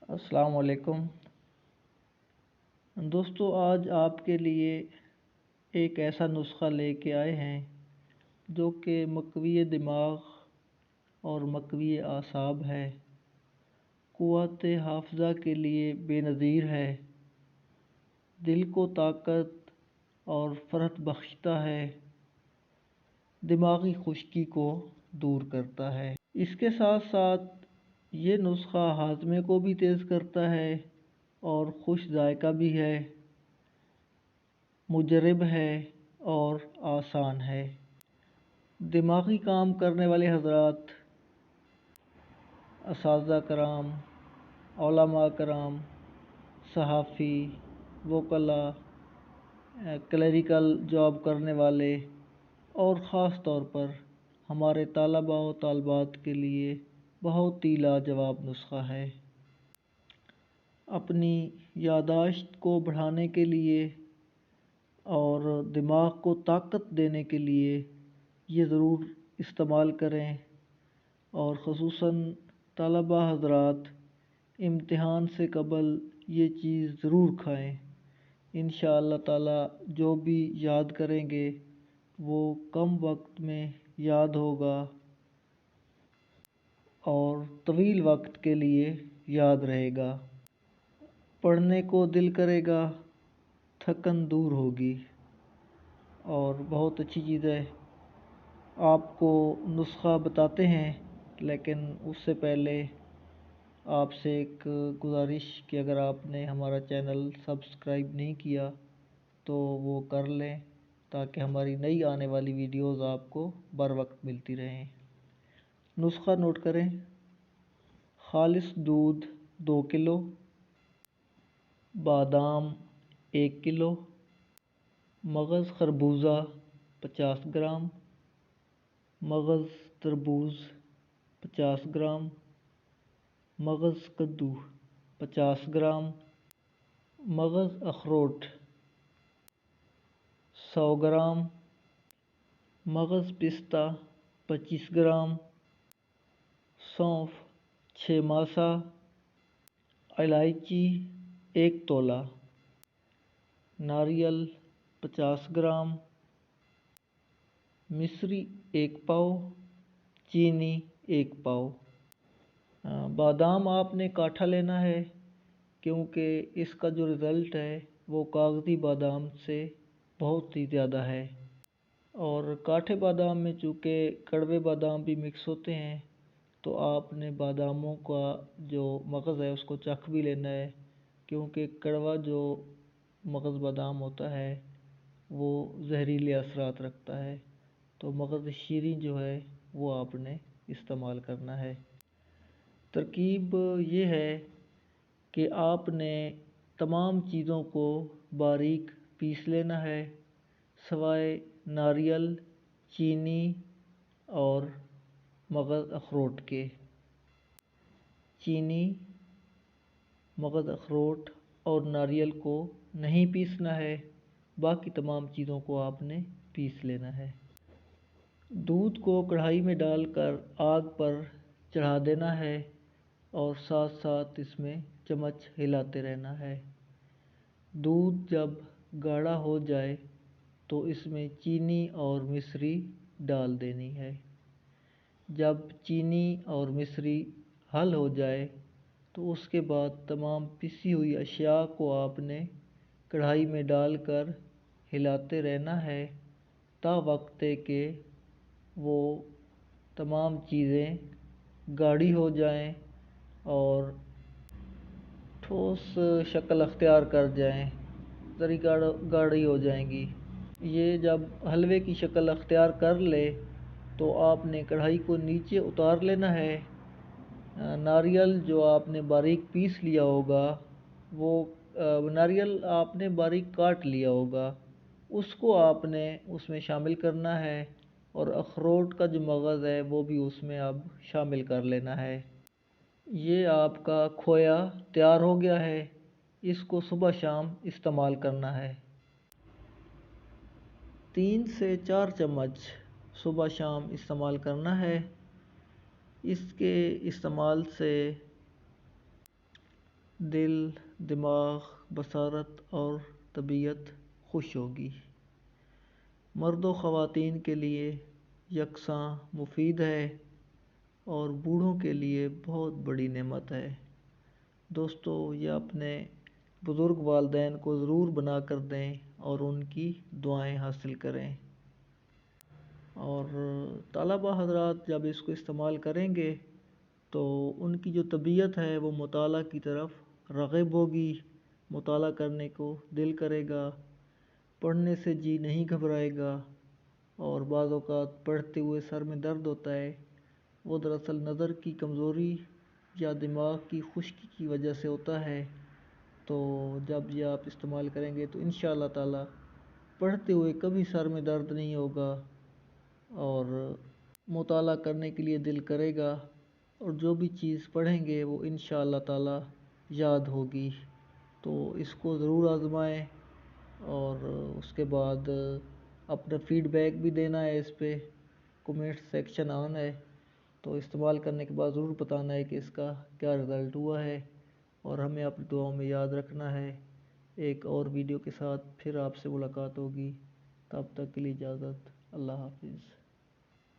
السلام علیکم دوستو، آج آپ کے لیے ایک ایسا نسخہ لے کے آئے ہیں جو کہ مقوی دماغ اور مقوی اعصاب ہے، قوت حافظہ کے لیے بے نظیر ہے، دل کو طاقت اور فرحت بخشتا ہے، دماغی خشکی کو دور کرتا ہے۔ اس کے ساتھ ساتھ یہ نسخہ ہاضمے کو بھی تیز کرتا ہے اور خوش ذائقہ بھی ہے، مجرب ہے اور آسان ہے۔ دماغی کام کرنے والے حضرات، اساتذہ کرام، علماء کرام، صحافی، وکلاء، کلیریکل جاب کرنے والے اور خاص طور پر ہمارے طلباء و طالبات کے لیے بہت ہی لاجواب نسخہ ہے۔ اپنی یادداشت کو بڑھانے کے لیے اور دماغ کو طاقت دینے کے لیے یہ ضرور استعمال کریں، اور خصوصاً طلباء حضرات امتحان سے قبل یہ چیز ضرور کھائیں۔ انشاءاللہ تعالی جو بھی یاد کریں گے وہ کم وقت میں یاد ہوگا اور طویل وقت کے لیے یاد رہے گا، پڑھنے کو دل کرے گا، تھکن دور ہوگی، اور بہت اچھی چیز ہے۔ آپ کو نسخہ بتاتے ہیں، لیکن اس سے پہلے آپ سے ایک گزارش کہ اگر آپ نے ہمارا چینل سبسکرائب نہیں کیا تو وہ کر لیں تاکہ ہماری نئی آنے والی ویڈیوز آپ کو بر وقت ملتی رہیں۔ نسخہ نوٹ کریں: خالص دودھ 2 کلو، بادام 1 کلو، مغز خربوزہ 50 گرام، مغز تربوز 50 گرام، مغز کدو 50 گرام، مغز اخروٹ 100 گرام، مغز پستہ 25 گرام، سونف 6 ماسا، الائچی 1 تولہ، ناریل 50 گرام، مصری 1 پاؤ، چینی 1 پاؤ۔ بادام آپ نے کاٹھا لینا ہے، کیونکہ اس کا جو رزلٹ ہے وہ کاغذی بادام سے بہت ہی زیادہ ہے، اور کاٹھے بادام میں چونکہ کڑوے بادام بھی مکس ہوتے ہیں تو آپ نے باداموں کا جو مغز ہے اس کو چکھ بھی لینا ہے، کیونکہ کڑوا جو مغز بادام ہوتا ہے وہ زہریلے اثرات رکھتا ہے، تو مغز شیریں جو ہے وہ آپ نے استعمال کرنا ہے۔ ترکیب یہ ہے کہ آپ نے تمام چیزوں کو باریک پیس لینا ہے، سوائے ناریل، چینی اور مغز اخروٹ کے۔ چینی، مغز اخروٹ اور ناریل کو نہیں پیسنا ہے، باقی تمام چیزوں کو آپ نے پیس لینا ہے۔ دودھ کو کڑھائی میں ڈال کر آگ پر چڑھا دینا ہے اور ساتھ ساتھ اس میں چمچ ہلاتے رہنا ہے۔ دودھ جب گاڑھا ہو جائے تو اس میں چینی اور مصری ڈال دینی ہے۔ جب چینی اور مصری حل ہو جائے تو اس کے بعد تمام پسی ہوئی اشیاء کو آپ نے کڑھائی میں ڈال کر ہلاتے رہنا ہے تا وقت کہ وہ تمام چیزیں گاڑھی ہو جائیں اور ٹھوس شکل اختیار کر جائیں، ذرا گاڑھی ہو جائیں گی۔ یہ جب حلوے کی شکل اختیار کر لے تو آپ نے کڑھائی کو نیچے اتار لینا ہے۔ ناریل جو آپ نے باریک پیس لیا ہوگا، وہ ناریل آپ نے باریک کاٹ لیا ہوگا، اس کو آپ نے اس میں شامل کرنا ہے، اور اخروٹ کا جو مغز ہے وہ بھی اس میں اب شامل کر لینا ہے۔ یہ آپ کا کھویا تیار ہو گیا ہے، اس کو صبح شام استعمال کرنا ہے۔ 3 سے 4 چمچ صبح شام استعمال کرنا ہے۔ اس کے استعمال سے دل، دماغ، بصارت اور طبیعت خوش ہوگی۔ مرد و خواتین کے لیے یکساں مفید ہے اور بوڑھوں کے لیے بہت بڑی نعمت ہے۔ دوستو، یہ اپنے بزرگ والدین کو ضرور بنا کر دیں اور ان کی دعائیں حاصل کریں۔ اور طلبہ حضرات جب اس کو استعمال کریں گے تو ان کی جو طبیعت ہے وہ مطالعہ کی طرف راغب ہوگی، مطالعہ کرنے کو دل کرے گا، پڑھنے سے جی نہیں گھبرائے گا، اور بعض اوقات پڑھتے ہوئے سر میں درد ہوتا ہے، وہ دراصل نظر کی کمزوری یا دماغ کی خشکی کی وجہ سے ہوتا ہے۔ تو جب یہ آپ استعمال کریں گے تو انشاءاللہ تعالی پڑھتے ہوئے کبھی سر میں درد نہیں ہوگا اور مطالعہ کرنے کے لیے دل کرے گا، اور جو بھی چیز پڑھیں گے وہ انشاءاللہ تعالی یاد ہوگی۔ تو اس کو ضرور آزمائیں اور اس کے بعد اپنا فیڈ بیک بھی دینا ہے، اس پہ کومنٹ سیکشن آن ہے، تو استعمال کرنے کے بعد ضرور بتانا ہے کہ اس کا کیا رزلٹ ہوا ہے، اور ہمیں اپنی دعاؤں میں یاد رکھنا ہے۔ ایک اور ویڈیو کے ساتھ پھر آپ سے ملاقات ہوگی، تب تک کے لیے اجازت، اللہ حافظ۔